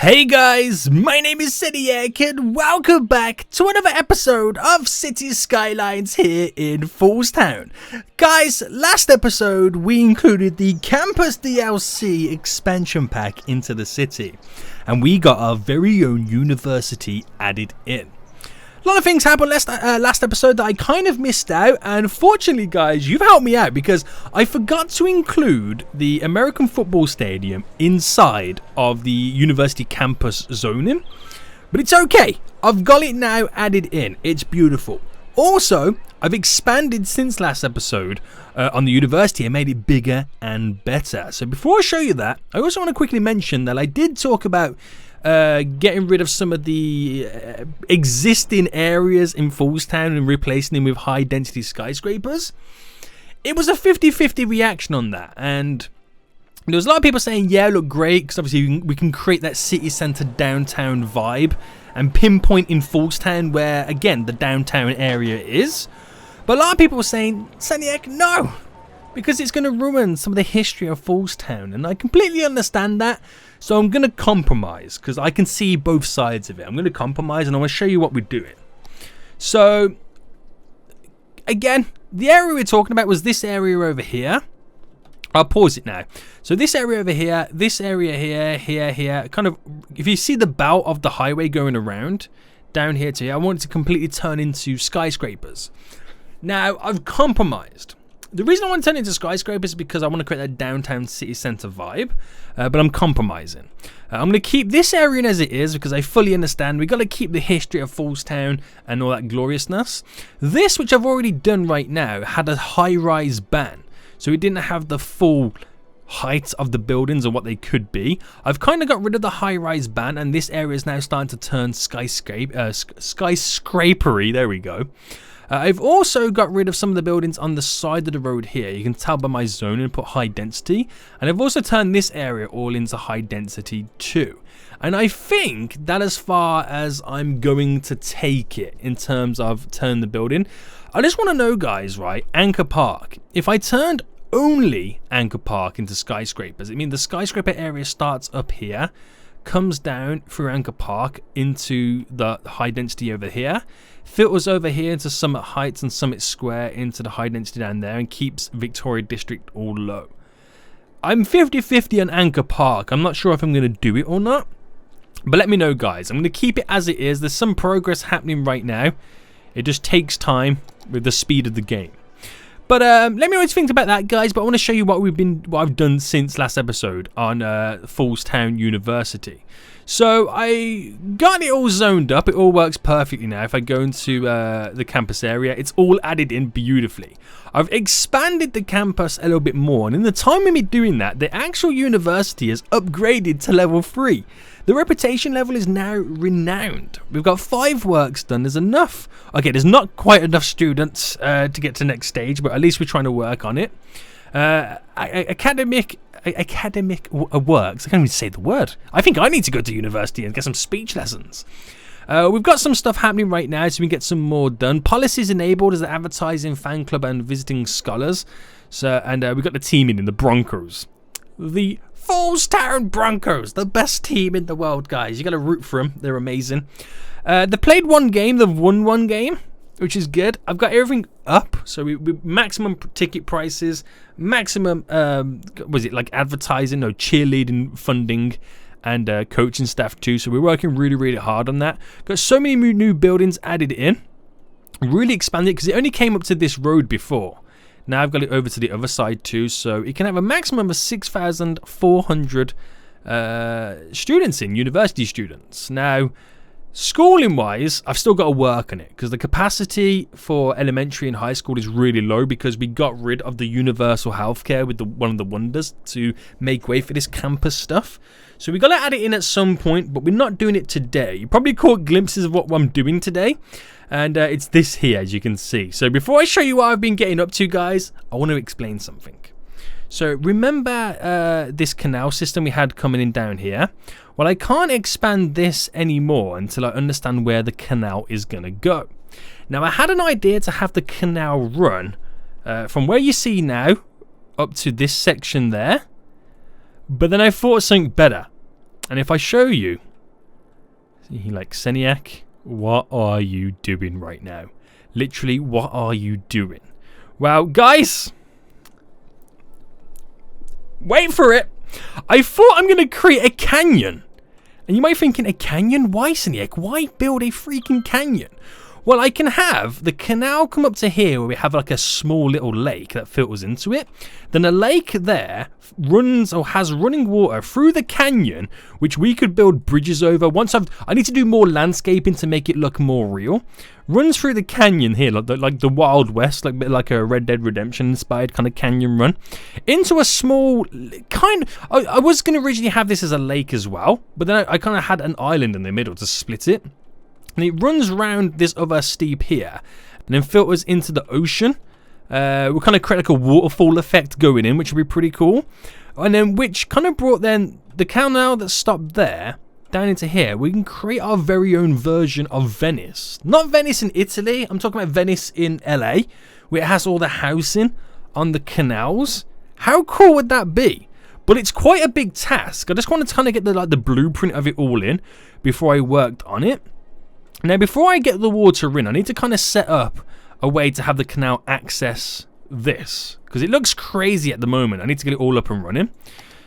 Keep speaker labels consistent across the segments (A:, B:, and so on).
A: Hey guys, my name is Seniac and welcome back to another episode of City Skylines here in Fallstown. Guys, last episode we included the Campus DLC expansion pack into the city and we got our very own university added in. A lot of things happened last episode that I kind of missed out, and fortunately guys, you've helped me out because I forgot to include the American football stadium inside of the university campus zoning, but it's okay, I've got it now added in. It's beautiful. Also, I've expanded since last episode on the university and made it bigger and better. So before I show you that, I also want to quickly mention that I did talk about getting rid of some of the existing areas in Fallstown and replacing them with high density skyscrapers. It was a 50-50 reaction on that, and there was a lot of people saying yeah, look great, because obviously we can create that city centre downtown vibe and pinpoint in Fallstown where again the downtown area is. But a lot of people were saying, Seniac, no, because it's going to ruin some of the history of Fallstown, and I completely understand that. So I'm going to compromise because I can see both sides of it. I'm going to compromise and I want to show you what we're doing. So again, the area we're talking about was this area over here. I'll pause it now. So this area over here, this area here, kind of, if you see the belt of the highway going around down here to here, I want it to completely turn into skyscrapers. Now I've compromised. The reason I want to turn it into skyscrapers is because I want to create that downtown city centre vibe, but I'm compromising. I'm going to keep this area as it is because I fully understand we've got to keep the history of Fallstown and all that gloriousness. This, which I've already done right now, had a high-rise ban, so it didn't have the full height of the buildings or what they could be. I've kind of got rid of the high-rise ban, and this area is now starting to turn skyscrapery. There we go. I've also got rid of some of the buildings on the side of the road here. You can tell by my zone and put high density. And I've also turned this area all into high density too. And I think that as far as I'm going to take it in terms of turn the building. I just want to know guys, right, Anchor Park. If I turned only Anchor Park into skyscrapers, I mean the skyscraper area starts up here, comes down through Anchor Park into the high density over here, filters over here into Summit Heights and Summit Square into the high density down there, and keeps Victoria District all low. I'm 50-50 on Anchor Park. I'm not sure if I'm going to do it or not, but let me know guys. I'm going to keep it as it is. There's some progress happening right now. It just takes time with the speed of the game. But let me know what you think about that, guys. But I want to show you what I've done since last episode on Fallstown University. So I got it all zoned up. It all works perfectly now. If I go into the campus area, it's all added in beautifully. I've expanded the campus a little bit more, and in the time of me doing that, the actual university has upgraded to level 3. The reputation level is now renowned. We've got 5 works done. There's enough. Okay, there's not quite enough students to get to the next stage, but at least we're trying to work on it. Academic works. I can't even say the word. I think I need to go to university and get some speech lessons. We've got some stuff happening right now, so we can get some more done. Policies enabled as the advertising, fan club, and visiting scholars. So, and we've got the teaming in the Broncos. The Fallstown Broncos, the best team in the world, guys. You got to root for them. They're amazing. They played one game. They've won one game, which is good. I've got everything up, so we maximum ticket prices, maximum was it like advertising, no cheerleading funding, and coaching staff too. So we're working really hard on that. Got so many new buildings added in. Really expanded because it only came up to this road before. Now I've got it over to the other side too, so it can have a maximum of 6,400 students in, university students. Now, schooling wise, I've still got to work on it because the capacity for elementary and high school is really low because we got rid of the universal healthcare with one of the wonders to make way for this campus stuff. So we got to add it in at some point, but we're not doing it today. You probably caught glimpses of what I'm doing today. And it's this here, as you can see. So before I show you what I've been getting up to, guys, I want to explain something. So remember this canal system we had coming in down here? Well, I can't expand this anymore until I understand where the canal is going to go. Now, I had an idea to have the canal run from where you see now up to this section there. But then I thought of something better. And if I show you, He like, Seniac, what are you doing right now? Literally, what are you doing? Well, guys, wait for it. I thought I'm going to create a canyon. And you might be thinking, a canyon? Why, Seniac? Why build a freaking canyon? Well, I can have the canal come up to here where we have like a small little lake that filters into it. Then a lake there runs or has running water through the canyon, which we could build bridges over. I need to do more landscaping to make it look more real. Runs through the canyon here, like the Wild West, like a Red Dead Redemption inspired kind of canyon run, into a small I was going to originally have this as a lake as well, but then I kind of had an island in the middle to split it. And it runs around this other steep here, and then filters into the ocean. We'll kind of create like a waterfall effect going in, which would be pretty cool. And then which kind of brought then the canal that stopped there down into here. We can create our very own version of Venice. Not Venice in Italy. I'm talking about Venice in LA, where it has all the housing on the canals. How cool would that be? But it's quite a big task. I just wanted to kind of get the blueprint of it all in before I worked on it. Now, before I get the water in, I need to kind of set up a way to have the canal access this, because it looks crazy at the moment. I need to get it all up and running.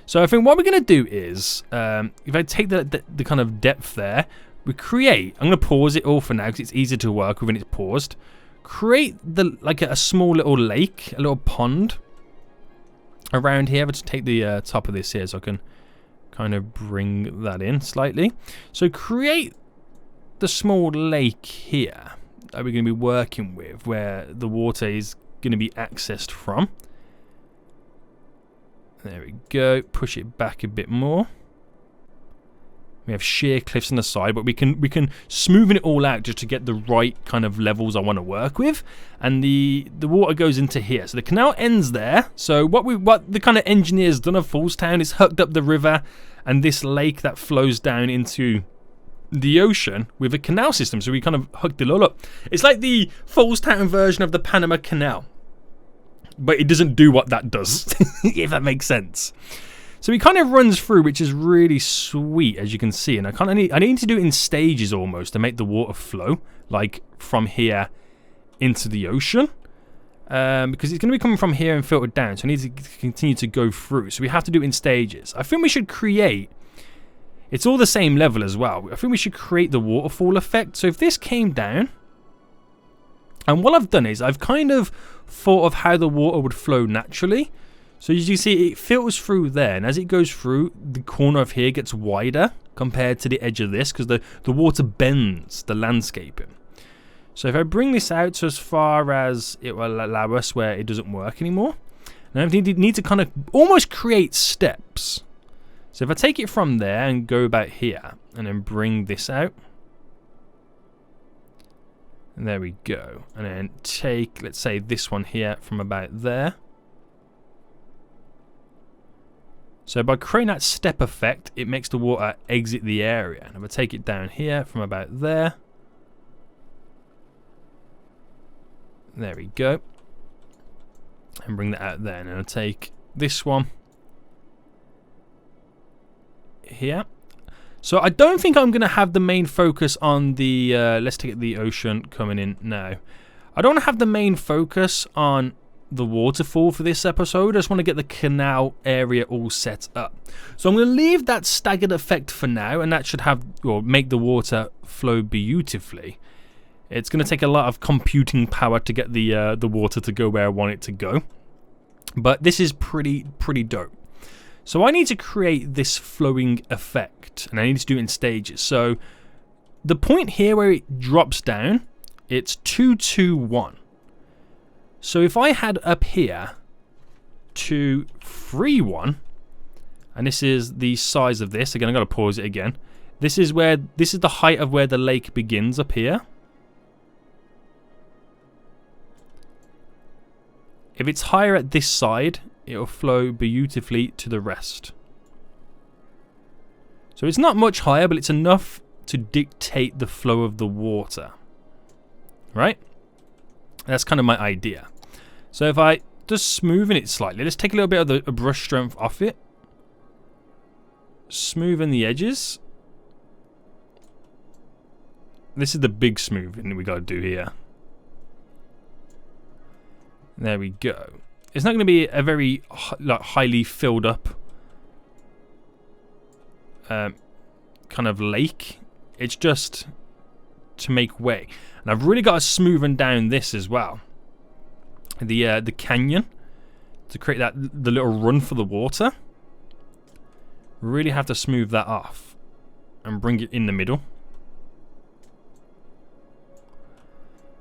A: So I think what we're going to do is, if I take the kind of depth there, I'm going to pause it all for now because it's easier to work with when it's paused. Create like a small little lake, a little pond around here. Let's take the top of this here so I can kind of bring that in slightly. So create the small lake here that we're going to be working with, where the water is going to be accessed from. There we go. Push it back a bit more. We have sheer cliffs on the side, but we can smoothen it all out just to get the right kind of levels I want to work with. And the water goes into here, so the canal ends there. So what the kind of engineers done of Foolstown is hooked up the river and this lake that flows down into the ocean with a canal system. So we kind of hooked it all up. It's like the Foolstown version of the Panama Canal, but it doesn't do what that does, if that makes sense. So it kind of runs through, which is really sweet, as you can see. And I need to do it in stages almost to make the water flow, like from here into the ocean, because it's going to be coming from here and filtered down. So I need to continue to go through. So we have to do it in stages. I think we should create. It's all the same level as well. I think we should create the waterfall effect. So if this came down, and what I've done is I've kind of thought of how the water would flow naturally. So as you see, it filters through there, and as it goes through, the corner of here gets wider compared to the edge of this, because the water bends the landscaping. So if I bring this out to as far as it will allow us where it doesn't work anymore, now I need to kind of almost create steps. So if I take it from there and go about here and then bring this out, and there we go, and then take, let's say, this one here from about there. So by creating that step effect, it makes the water exit the area. And if I take it down here from about there, there we go, and bring that out there, and I'll take this one here. So I don't think I'm going to have the main focus on the let's take the ocean coming in now. I don't want to have the main focus on the waterfall for this episode. I just want to get the canal area all set up. So I'm going to leave that staggered effect for now, and that should have, or make the water flow beautifully. It's going to take a lot of computing power to get the water to go where I want it to go, but this is pretty dope. So I need to create this flowing effect, and I need to do it in stages. So the point here where it drops down, it's 2, 2, 1. So if I had up here 2, 3, 1, and this is the size of this, again I'm going to pause it again. This is the height of where the lake begins up here. If it's higher at this side, it'll flow beautifully to the rest. So it's not much higher, but it's enough to dictate the flow of the water. Right? That's kind of my idea. So if I just smoothen it slightly, let's take a little bit of the brush strength off it. Smoothen the edges. This is the big smoothing we got to do here. There we go. It's not going to be a very like highly filled up kind of lake. It's just to make way. And I've really got to smoothen down this as well. The canyon to create the little run for the water. Really have to smooth that off and bring it in the middle.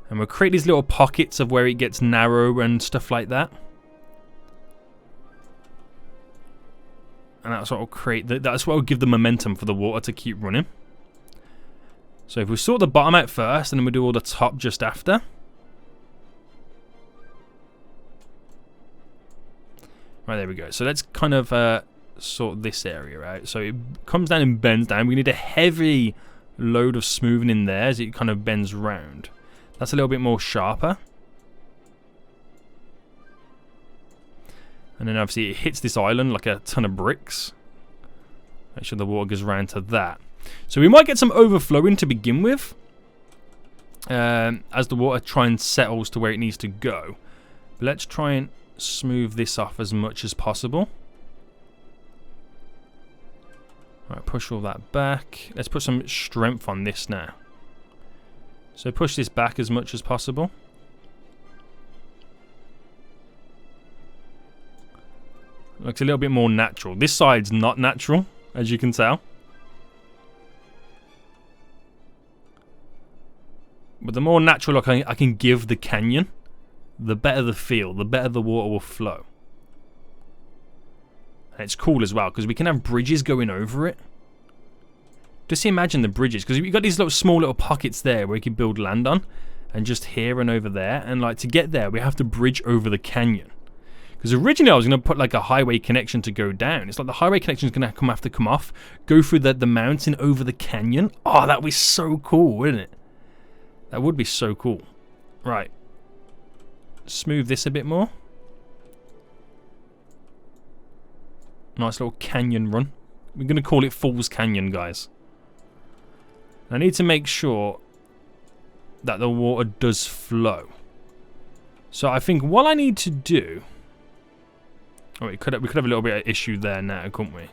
A: And we'll create these little pockets of where it gets narrow and stuff like that. And that's what will create that's what will give the momentum for the water to keep running. So if we sort the bottom out first, and then we do all the top just after. Right, there we go. So let's kind of sort this area out. So it comes down and bends down. We need a heavy load of smoothing in there as it kind of bends round. That's a little bit more sharper. And then obviously it hits this island like a ton of bricks. Make sure the water goes round to that. So we might get some overflowing to begin with. As the water settles to where it needs to go. But let's try and smooth this off as much as possible. Alright, push all that back. Let's put some strength on this now. So push this back as much as possible. Looks a little bit more natural. This side's not natural, as you can tell. But the more natural look I can give the canyon, the better the feel, the better the water will flow. And it's cool as well, because we can have bridges going over it. Just imagine the bridges, because we've got these small little pockets there where we can build land on, and just here and over there. And like to get there, we have to bridge over the canyon. Because originally I was going to put like a highway connection to go down. It's like the highway connection is going to have to come off, go through the mountain over the canyon. Oh, that would be so cool, wouldn't it? That would be so cool. Right. Smooth this a bit more. Nice little canyon run. We're going to call it Falls Canyon, guys. I need to make sure that the water does flow. So I think what I need to do... Oh, we could have a little bit of issue there now, couldn't we?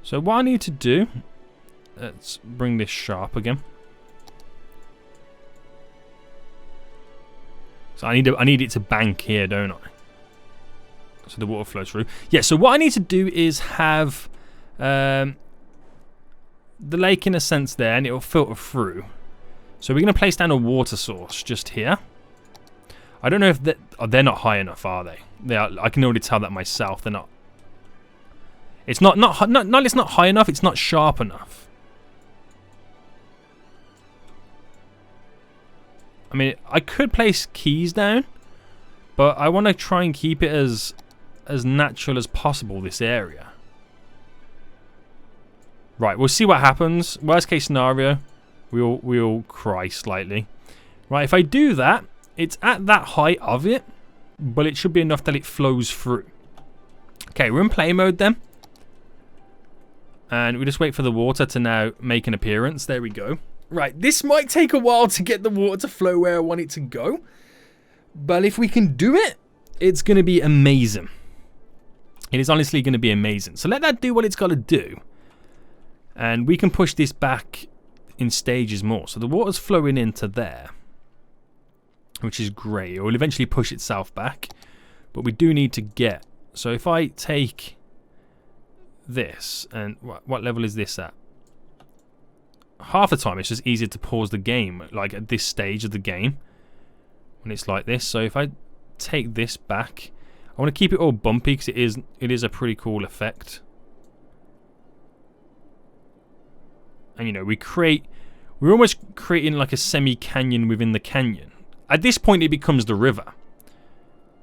A: So what I need to do... Let's bring this sharp again. So I need it to bank here, don't I? So the water flows through. Yeah, so what I need to do is have... the lake in a sense there, and it will filter through. So we're going to place down a water source just here. I don't know if they're not high enough, are they? They are. I can already tell that myself. They're not. It's not it's not high enough. It's not sharp enough. I mean, I could place keys down, but I want to try and keep it as natural as possible. This area. Right, we'll see what happens. Worst case scenario, we'll cry slightly. Right, if I do that, it's at that height of it, but it should be enough that it flows through. Okay, we're in play mode then. And we just wait for the water to now make an appearance. There we go. Right, this might take a while to get the water to flow where I want it to go. But if we can do it, it's going to be amazing. It is honestly going to be amazing. So let that do what it's got to do. And we can push this back in stages more. So the water's flowing into there, which is great. It will eventually push itself back. But we do need to get... So if I take this, and what level is this at? Half the time it's just easier to pause the game, like at this stage of the game, when it's like this. So if I take this back, I want to keep it all bumpy because it is a pretty cool effect. And you know, we're almost creating like a semi-canyon within the canyon. At this point it becomes the river.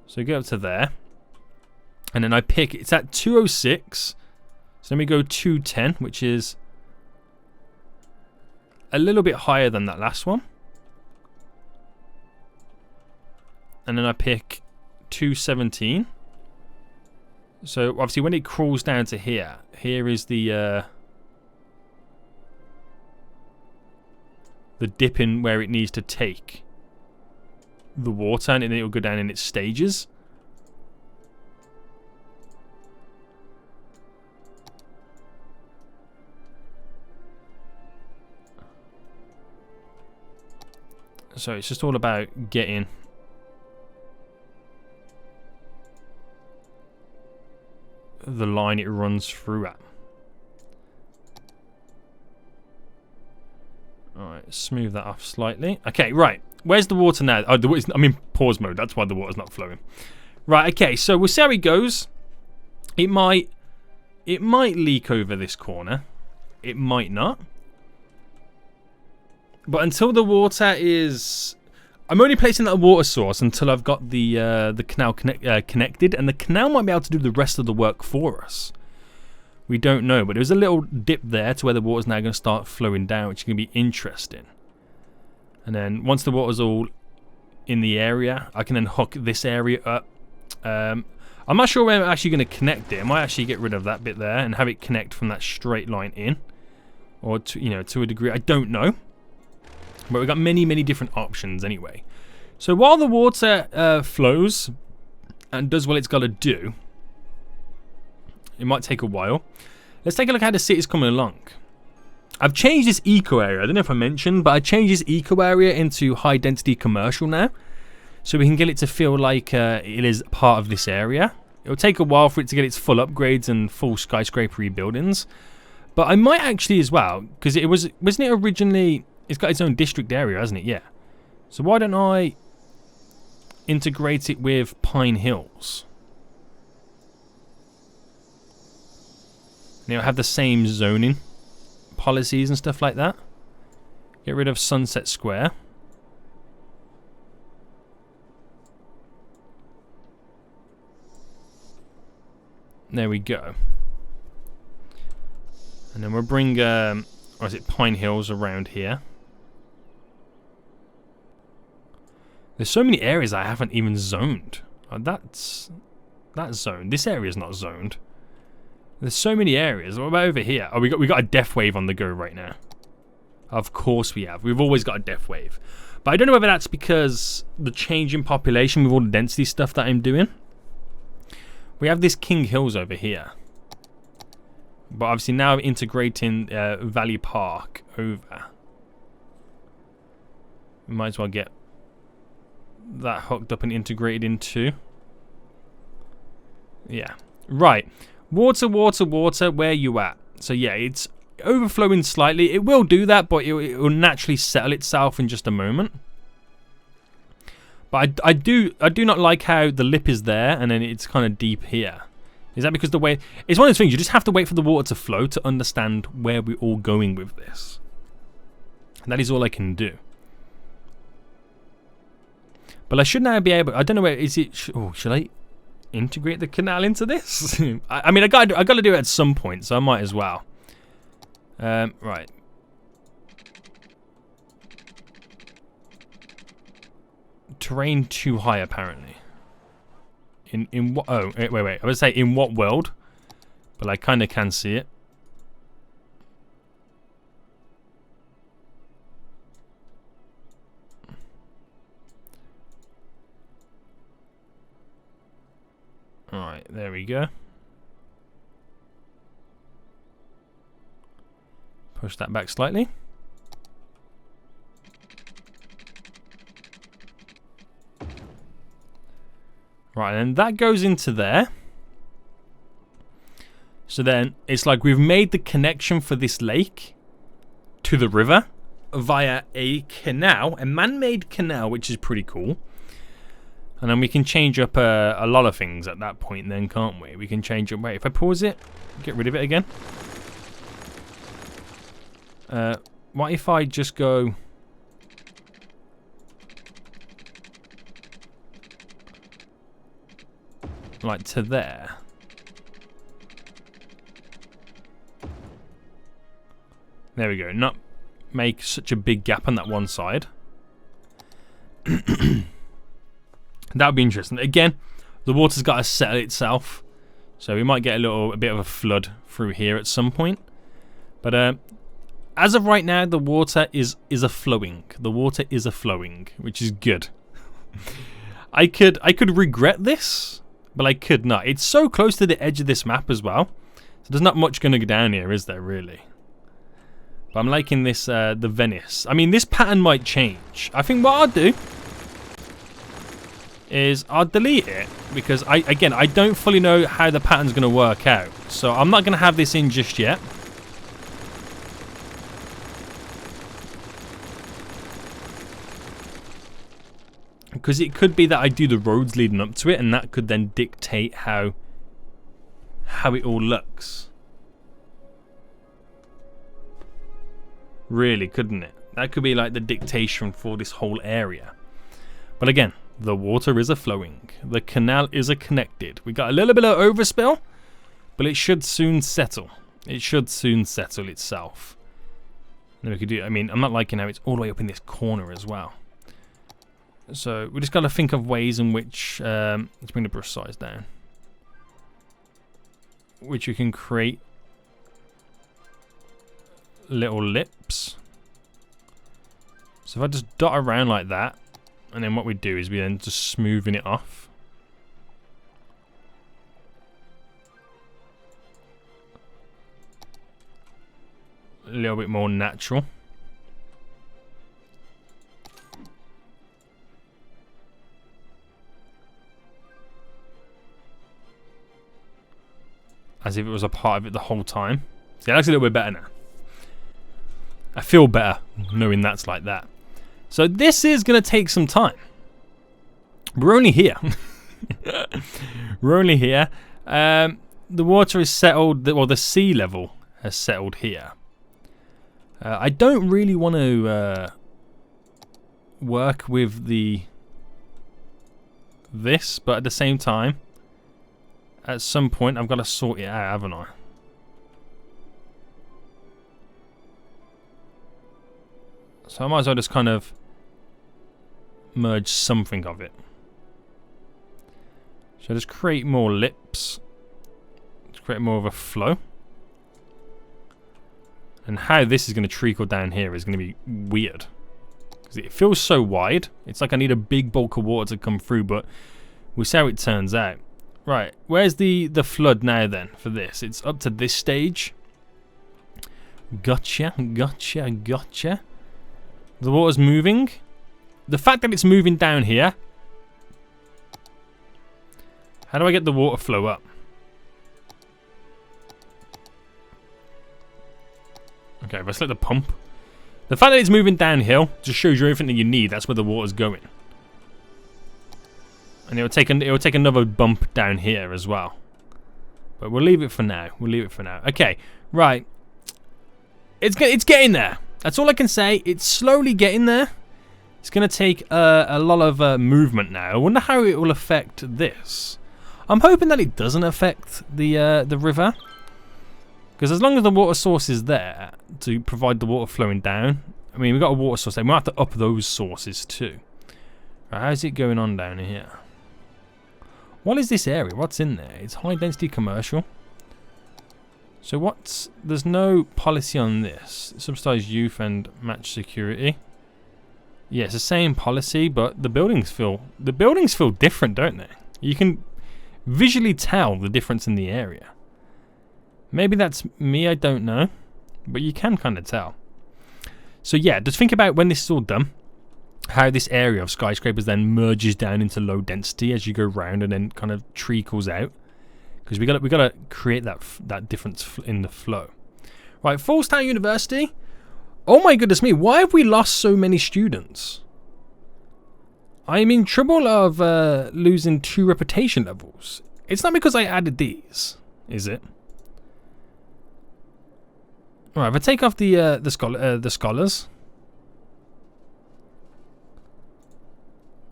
A: So go up to there. And then I pick, it's at 206. So let me go 210, which is a little bit higher than that last one. And then I pick 217. So obviously when it crawls down to here, here is the the dip in where it needs to take the water, and then it'll go down in its stages. So it's just all about getting the line it runs through at. Alright, smooth that off slightly. Okay, right. Where's the water now? Oh, I'm in pause mode. That's why the water's not flowing. Right, okay. So we'll see how it goes. It might leak over this corner. It might not. But until the water is... I'm only placing that water source until I've got the canal connected. And the canal might be able to do the rest of the work for us. We don't know. But there's a little dip there to where the water's now going to start flowing down, which is going to be interesting. And then once the water's all in the area, I can then hook this area up. I'm not sure where I'm actually going to connect it. I might actually get rid of that bit there and have it connect from that straight line in. Or, to a degree. I don't know. But we've got many, many different options anyway. So while the water flows and does what it's got to do, it might take a while. Let's take a look at how the city's coming along. I've changed this eco area. I don't know if I mentioned, but I changed this eco area into high density commercial now. So we can get it to feel like it is part of this area. It'll take a while for it to get its full upgrades and full skyscraper buildings. But I might actually as well, because wasn't it originally... It's got its own district area, hasn't it? Yeah. So why don't I integrate it with Pine Hills? And it'll have the same zoning policies and stuff like that. Get rid of Sunset Square. There we go. And then we'll bring, or is it Pine Hills around here? There's so many areas I haven't even zoned. Oh, that's zoned. This area is not zoned. There's so many areas. What about over here? Oh, we got a death wave on the go right now. Of course we have. We've always got a death wave. But I don't know whether that's because the change in population with all the density stuff that I'm doing. We have this King Hills over here. But obviously now I'm integrating Valley Park over. We might as well get that hooked up and integrated into. Yeah. Right. Water, water, water, where you at? So yeah, it's overflowing slightly. It will do that, but it will naturally settle itself in just a moment. But I do not like how the lip is there and then it's kind of deep here. Is that because the way... It's one of those things, you just have to wait for the water to flow to understand where we're all going with this. And that is all I can do. But I should now be able... I don't know where... Is it... should I integrate the canal into this? I mean, I got to do it at some point, so I might as well. Right. Terrain too high, apparently. In what... Oh, wait. I would say in what world? But I kind of can see it. Alright, there we go. Push that back slightly. Right, and that goes into there. So then it's like we've made the connection for this lake to the river via a canal, a man-made canal, which is pretty cool. And then we can change up a lot of things at that point then, can't we? We can change up... Wait, if I pause it, get rid of it again. What if I just go... like to there? There we go. Not make such a big gap on that one side. That would be interesting. Again, the water's got to settle itself, so we might get a bit of a flood through here at some point. But as of right now, the water is a flowing. The water is a flowing, which is good. I could regret this, but I could not. It's so close to the edge of this map as well. So there's not much going to go down here, is there, really? But I'm liking this, the Venice. I mean, this pattern might change. I think what I'll do is I'll delete it because, again, I don't fully know how the pattern's going to work out. So I'm not going to have this in just yet. Because it could be that I do the roads leading up to it, and that could then dictate how it all looks. Really, couldn't it? That could be like the dictation for this whole area. But again, the water is a flowing. The canal is a connected. We got a little bit of overspill, but it should soon settle. It should soon settle itself. And we could do. I mean, I'm not liking how it's all the way up in this corner as well. So we just got to think of ways in which let's bring the brush size down, which we can create little lips. So if I just dot around like that, and then what we do is we then just smoothing it off. A little bit more natural. As if it was a part of it the whole time. See, that looks a little bit better now. I feel better knowing that's like that. So this is going to take some time. We're only here. We're only here. The water is settled, well, the sea level has settled here. I don't really want to work with this, but at the same time, at some point, I've got to sort it out, haven't I? So I might as well just kind of merge something of it. So just create more lips. Just create more of a flow. And how this is going to trickle down here is going to be weird. Because it feels so wide. It's like I need a big bulk of water to come through, but we'll see how it turns out. Right, where's the flood now then for this? It's up to this stage. Gotcha, gotcha, gotcha. The water's moving. The fact that it's moving down here. How do I get the water flow up? Okay, let's let the pump. The fact that it's moving downhill just shows you everything that you need. That's where the water's going. And it will take another bump down here as well. But we'll leave it for now. We'll leave it for now. Okay, right. It's getting there. That's all I can say. It's slowly getting there. It's going to take a lot of movement now. I wonder how it will affect this. I'm hoping that it doesn't affect the river. Because as long as the water source is there to provide the water flowing down. I mean, we've got a water source there. We'll have to up those sources too. Right, how's it going on down here? What is this area? What's in there? It's high density commercial. So there's no policy on this. Subsidized youth and match security. Yeah, it's the same policy, but the buildings feel different, don't they? You can visually tell the difference in the area. Maybe that's me, I don't know. But you can kind of tell. So yeah, just think about when this is all done. How this area of skyscrapers then merges down into low density as you go round and then kind of trickles out. Because we got to create that difference in the flow. Right, Fallstown University. Oh my goodness me, why have we lost so many students? I'm in trouble of losing 2 reputation levels. It's not because I added these, is it? All right, if I take off the scholars.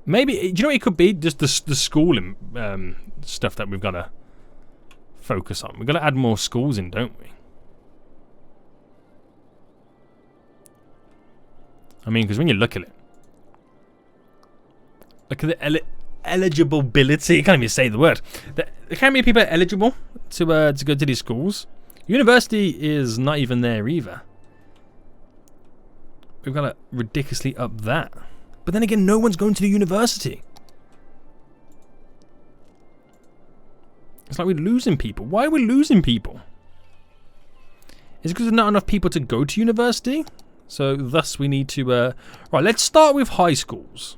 A: Maybe, do you know what it could be? Just the schooling stuff that we've got to focus on. We've got to add more schools in, don't we? I mean, because when you look at it, look at the eligibility. I can't even say the word. How many people are eligible to go to these schools? University is not even there either. we've got to ridiculously up that. But then again, no one's going to the university. It's like we're losing people. Why are we losing people? Is it because there's not enough people to go to university? So thus we need to... right, let's start with high schools.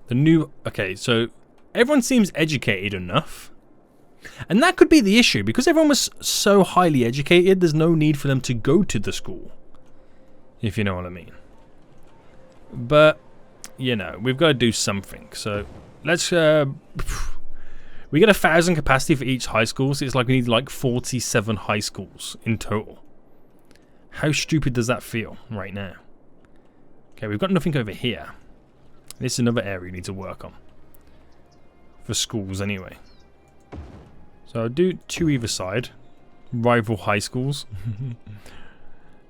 A: The new... Okay, so everyone seems educated enough. And that could be the issue. Because everyone was so highly educated, there's no need for them to go to the school. If you know what I mean. But, you know, we've got to do something. So, let's... we get 1,000 capacity for each high school. So it's like we need like 47 high schools in total. How stupid does that feel right now? Okay, we've got nothing over here. This is another area we need to work on. For schools, anyway. So I'll do 2 either side. Rival high schools.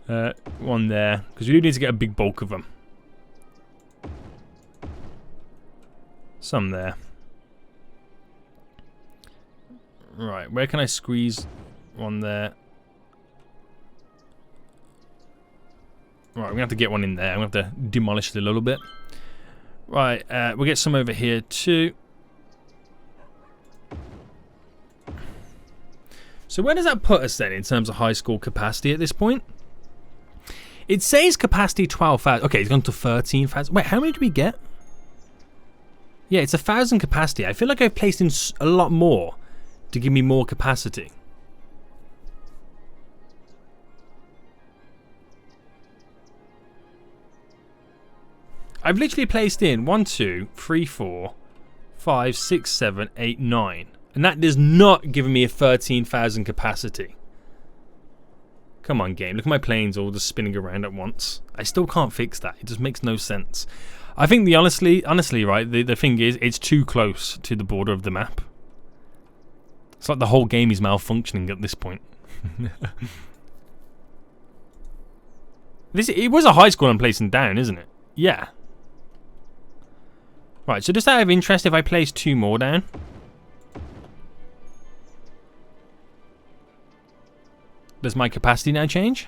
A: One there. Because we do need to get a big bulk of them. Some there. Right, where can I squeeze one there? Right, we're going to have to get one in there. I'm going to have to demolish it a little bit. Right, we'll get some over here too. So where does that put us then in terms of high school capacity at this point? It says capacity 12,000. Okay, it's gone to 13,000. Wait, how many do we get? Yeah, it's 1,000 capacity. I feel like I've placed in a lot more to give me more capacity. I've literally placed in 1, 2, 3, 4, 5, 6, 7, 8, 9. And that does not give me a 13,000 capacity. Come on, game. Look at my planes all just spinning around at once. I still can't fix that. It just makes no sense. I think honestly, right, the thing is, it's too close to the border of the map. It's like the whole game is malfunctioning at this point. It was a high school I'm placing down, isn't it? Yeah. Right, so just out of interest, if I place 2 more down... Does my capacity now change?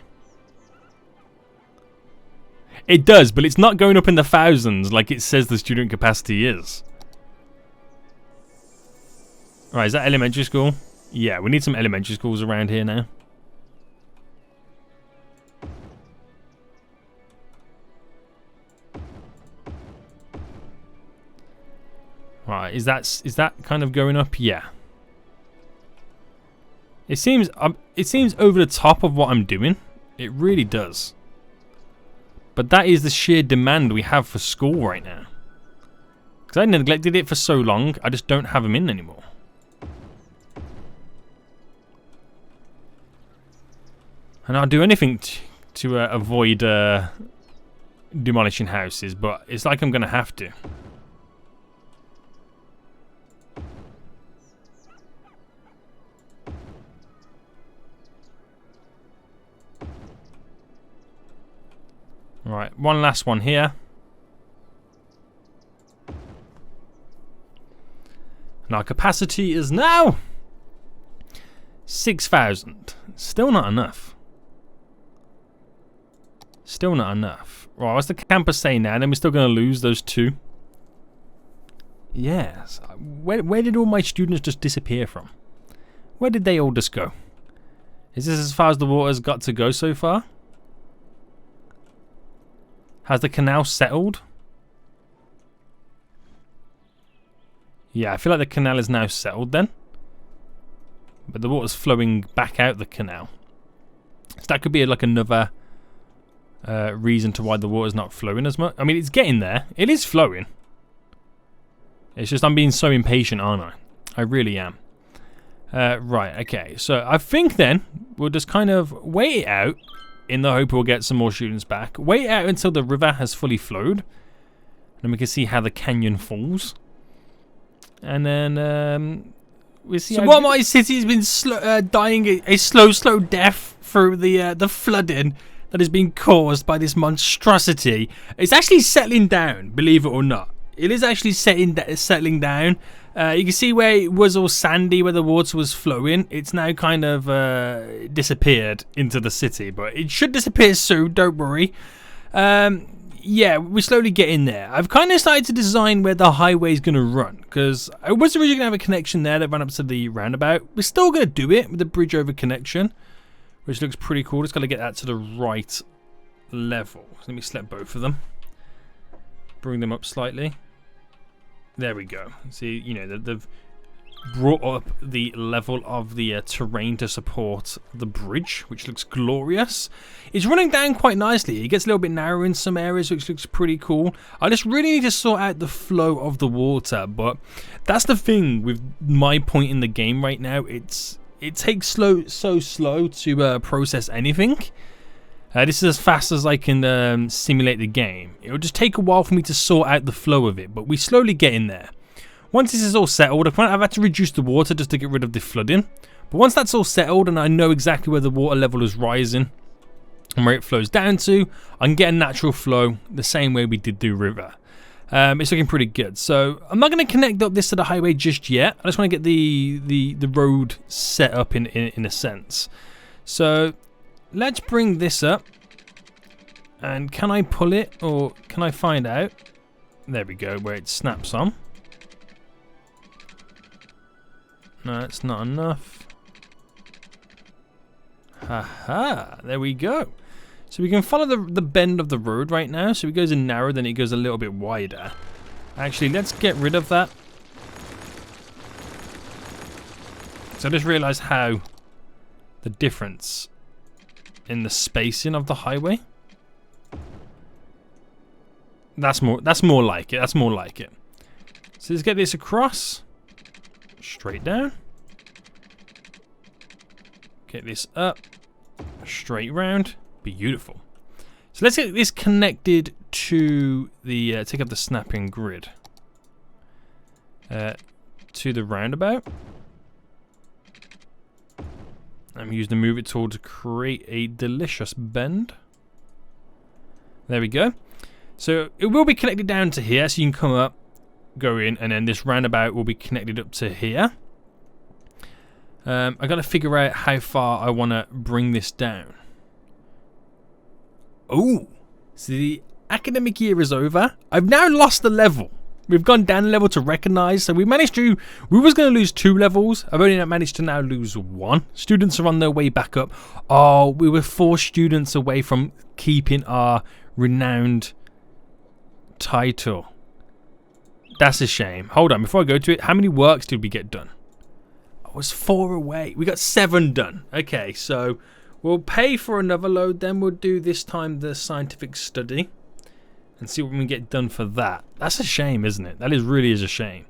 A: It does, but it's not going up in the thousands like it says the student capacity is. Right, is that elementary school? Yeah, we need some elementary schools around here now. Right, is that kind of going up? Yeah. It seems over the top of what I'm doing. It really does. But that is the sheer demand we have for school right now. Because I neglected it for so long, I just don't have them in anymore. And I'll do anything to avoid demolishing houses, but it's like I'm going to have to. Right, one last one here. And our capacity is now 6,000. Still not enough. Still not enough. Right, what's the campus saying now? Then we're still going to lose those 2. Yes. Where did all my students just disappear from? Where did they all just go? Is this as far as the water's got to go so far? Has the canal settled? Yeah, I feel like the canal is now settled then. But the water's flowing back out the canal. So that could be like another reason to why the water's not flowing as much. I mean, it's getting there. It is flowing. It's just I'm being so impatient, aren't I? I really am. Right, okay. So I think then we'll just kind of wait it out in the hope we'll get some more students back. Wait out until the river has fully flowed. And we can see how the canyon falls. And then we'll see. So what my city's been dying a slow death through the flooding that has been caused by this monstrosity. It's actually settling down, believe it or not. It is actually settling down. You can see where it was all sandy, where the water was flowing. It's now kind of disappeared into the city, but it should disappear soon, don't worry. Yeah, we slowly get in there. I've kind of started to design where the highway is going to run, because I was originally going to have a connection there that ran up to the roundabout. We're still going to do it with the bridge over connection, which looks pretty cool. Just got to get that to the right level. So let me select both of them. Bring them up slightly. There we go. See, you know, they've brought up the level of the terrain to support the bridge, which looks glorious. It's running down quite nicely. It gets a little bit narrow in some areas, which looks pretty cool. I just really need to sort out the flow of the water, but that's the thing with my point in the game right now. It takes so slow to process anything. This is as fast as I can simulate the game. It'll just take a while for me to sort out the flow of it, but we slowly get in there. Once this is all settled, I've had to reduce the water just to get rid of the flooding. But once that's all settled and I know exactly where the water level is rising and where it flows down to, I can get a natural flow the same way we did the river. It's looking pretty good. So I'm not going to connect up this to the highway just yet. I just want to get the road set up in a sense. So let's bring this up. And can I pull it, or can I find out? There we go, where it snaps on. No, it's not enough. Haha, there we go. So we can follow the bend of the road right now. So it goes in narrow, then it goes a little bit wider. Actually, let's get rid of that. So I just realized how the difference in the spacing of the highway. That's more like it. That's more like it. So let's get this across. Straight down. Get this up. Straight round. Beautiful. So let's get this connected to the take up the snapping grid. To the roundabout. I'm using the move it tool to create a delicious bend. There we go. So it will be connected down to here, so you can come up, go in, and then this roundabout will be connected up to here. I got to figure out how far I want to bring this down. Oh, so the academic year is over. I've now lost a level. We've gone down a level to recognize. So we managed to, we was going to lose 2 levels. I've only managed to now lose 1. Students are on their way back up. Oh, we were 4 students away from keeping our renowned title. That's a shame. Hold on, before I go to it, how many works did we get done? I was 4 away. We got 7 done. Okay, so we'll pay for another load, then we'll do this time the scientific study and see what we can get done for that. That's a shame, isn't it? That really is a shame.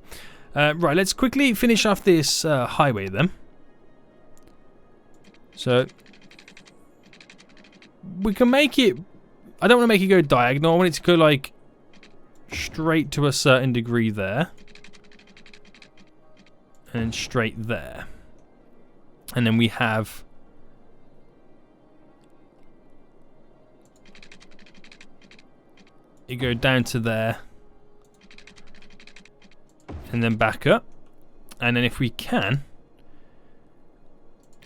A: Right, let's quickly finish off this highway then. So we can make it, I don't want to make it go diagonal. I want it to go like straight to a certain degree there. And straight there. And then we have you go down to there. And then back up. And then if we can,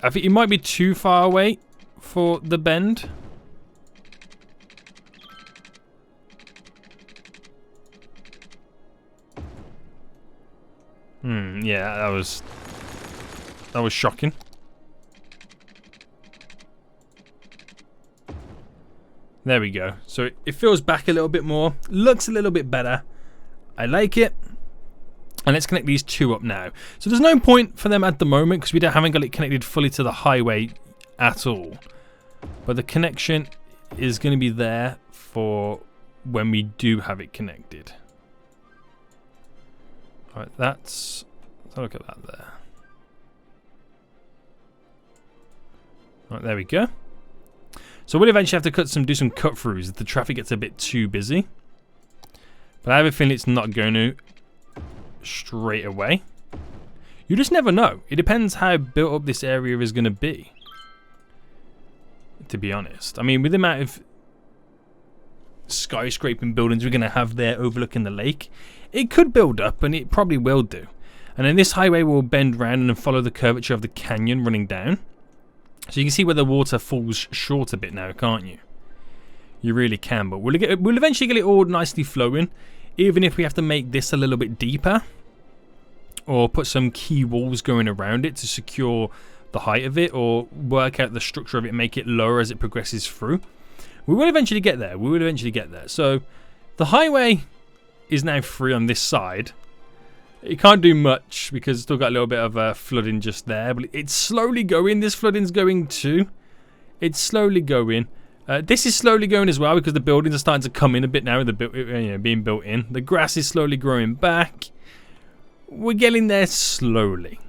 A: I think it might be too far away for the bend. Yeah, that was shocking. There we go. So it feels back a little bit more, looks a little bit better. I like it. And let's connect these 2 up now. So there's no point for them at the moment because we haven't got it connected fully to the highway at all. But the connection is going to be there for when we do have it connected. Alright, let's look at that there. Alright, there we go. So we'll eventually have to do some cut throughs if the traffic gets a bit too busy. But I have a feeling it's not going to straight away. You just never know. It depends how built up this area is going to be. To be honest. I mean, with the amount of skyscraping buildings we're going to have there overlooking the lake, it could build up, and it probably will do. And then this highway will bend round and follow the curvature of the canyon running down. So you can see where the water falls short a bit now, can't you? You really can, but we'll eventually get it all nicely flowing, even if we have to make this a little bit deeper, or put some key walls going around it to secure the height of it, or work out the structure of it and make it lower as it progresses through. We will eventually get there. We will eventually get there. So the highway is now free on this side. It can't do much because it's still got a little bit of flooding just there, but it's slowly going. This flooding's going too. It's slowly going. This is slowly going as well because the buildings are starting to come in a bit now. They're being built in. The grass is slowly growing back. We're getting there slowly.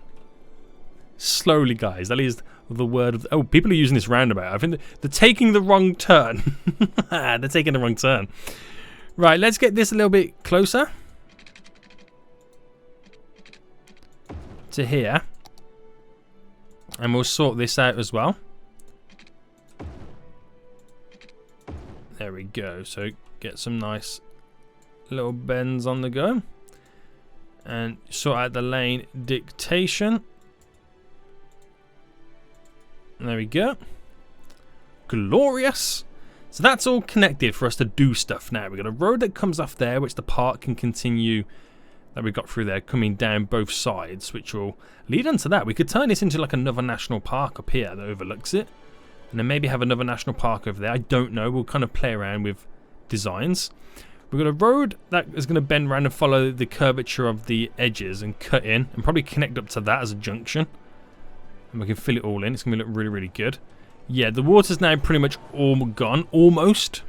A: Slowly, guys. That is the word of... Oh, people are using this roundabout. I think they're taking the wrong turn. They're taking the wrong turn. Right, let's get this a little bit closer to here. And we'll sort this out as well. There we go. So get some nice little bends on the go. And sort out the lane dictation. There we go. Glorious. So that's all connected for us to do stuff now. We've got a road that comes off there, which the park can continue, that we got through there, coming down both sides, which will lead on to that. We could turn this into like another national park up here that overlooks it. And then maybe have another national park over there. I don't know. We'll kind of play around with designs. We've got a road that is going to bend around and follow the curvature of the edges and cut in. And probably connect up to that as a junction. And we can fill it all in. It's going to look really, really good. Yeah, the water's now pretty much all gone. Almost.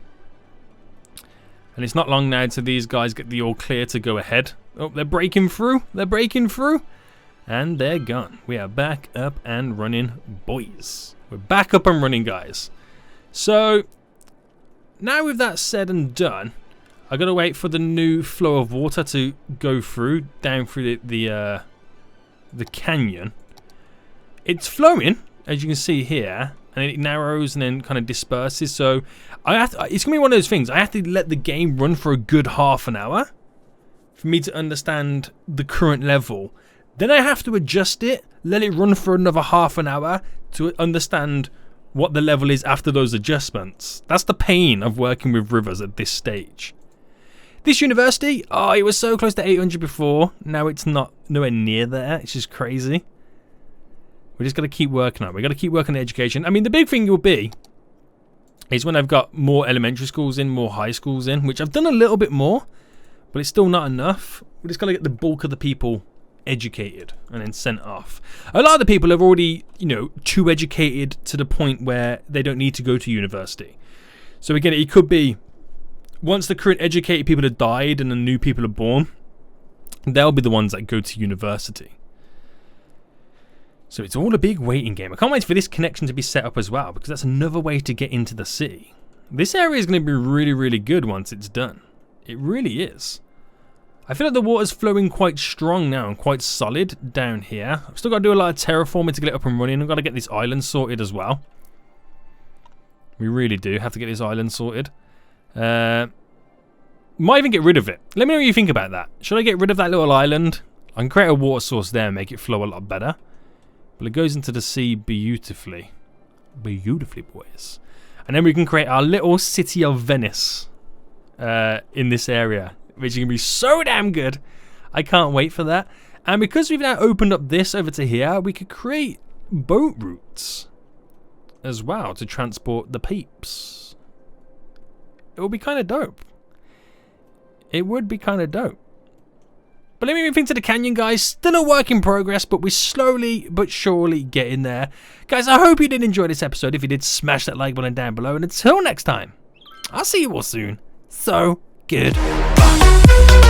A: And it's not long now till these guys get the all clear to go ahead. Oh, they're breaking through. They're breaking through. And they're gone. We are back up and running, boys. We're back up and running, guys. So, now with that said and done, I got to wait for the new flow of water to go through, down through the canyon. It's flowing, as you can see here, and it narrows and then kind of disperses. So, it's going to be one of those things. I have to let the game run for a good half an hour for me to understand the current level. Then I have to adjust it, let it run for another half an hour to understand what the level is after those adjustments. That's the pain of working with rivers at this stage. This university, oh, it was so close to 800 before. Now it's not nowhere near there. It's just crazy. We just got to keep working on it. We got to keep working on education. I mean, the big thing will be is when I've got more elementary schools in, more high schools in, which I've done a little bit more, but it's still not enough. We just got to get the bulk of the people educated and then sent off. A lot of the people are already, too educated to the point where they don't need to go to university. So again, it could be once the current educated people have died and the new people are born, they'll be the ones that go to university. So it's all a big waiting game. I can't wait for this connection to be set up as well, because that's another way to get into the city. This area is going to be really, really good once it's done. It really is. I feel like the water's flowing quite strong now and quite solid down here. I've still got to do a lot of terraforming to get it up and running. I've got to get this island sorted as well. We really do have to get this island sorted. Might even get rid of it. Let me know what you think about that. Should I get rid of that little island? I can create a water source there and make it flow a lot better. But it goes into the sea beautifully. Beautifully, boys. And then we can create our little city of Venice in this area, which is going to be so damn good. I can't wait for that. And because we've now opened up this over to here, we could create boat routes as well to transport the peeps. It would be kind of dope. It would be kind of dope. But let me move into the canyon, guys. Still a work in progress, but we're slowly but surely getting there. Guys, I hope you did enjoy this episode. If you did, smash that like button down below. And until next time, I'll see you all soon. So good. Bye.